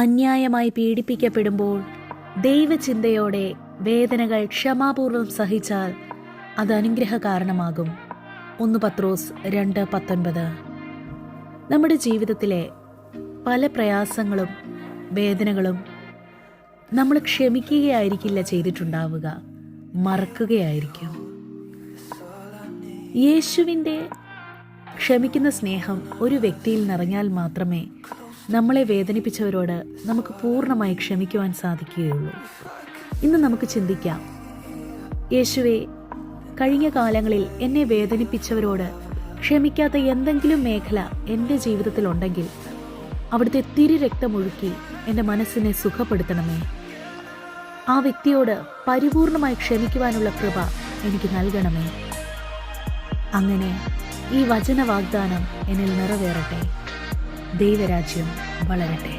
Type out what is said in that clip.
അന്യായമായി പീഡിപ്പിക്കപ്പെടുമ്പോൾ ദൈവചിന്തയോടെ വേദനകൾ ക്ഷമാപൂർവം സഹിച്ചാൽ അത് അനുഗ്രഹ കാരണമാകും. 1 പത്രോസ് 2:19. നമ്മുടെ ജീവിതത്തിലെ പല പ്രയാസങ്ങളും വേദനകളും നമ്മൾ ക്ഷമിക്കുകയായിരിക്കില്ല ചെയ്തിട്ടുണ്ടാവുക, മറക്കുകയായിരിക്കും. യേശുവിൻ്റെ ക്ഷമിക്കുന്ന സ്നേഹം ഒരു വ്യക്തിയിൽ നിറഞ്ഞാൽ മാത്രമേ നമ്മളെ വേദനിപ്പിച്ചവരോട് നമുക്ക് പൂർണ്ണമായി ക്ഷമിക്കുവാൻ സാധിക്കുകയുള്ളൂ. ഇന്ന് നമുക്ക് ചിന്തിക്കാം, യേശുവേ, കഴിഞ്ഞ കാലങ്ങളിൽ എന്നെ വേദനിപ്പിച്ചവരോട് ക്ഷമിക്കാത്ത എന്തെങ്കിലും മേഖല എൻ്റെ ജീവിതത്തിലുണ്ടെങ്കിൽ അവിടുത്തെ തിരുരക്തമൊഴുക്കി എൻ്റെ മനസ്സിനെ സുഖപ്പെടുത്തണമേ. ആ വ്യക്തിയോട് പരിപൂർണമായി ക്ഷമിക്കുവാനുള്ള കൃപ എനിക്ക് നൽകണമേ. അങ്ങനെ ഈ വചന വാഗ്ദാനം എന്നിൽ നിറവേറട്ടെ. ദൈവരാജ്യം വളരട്ടെ.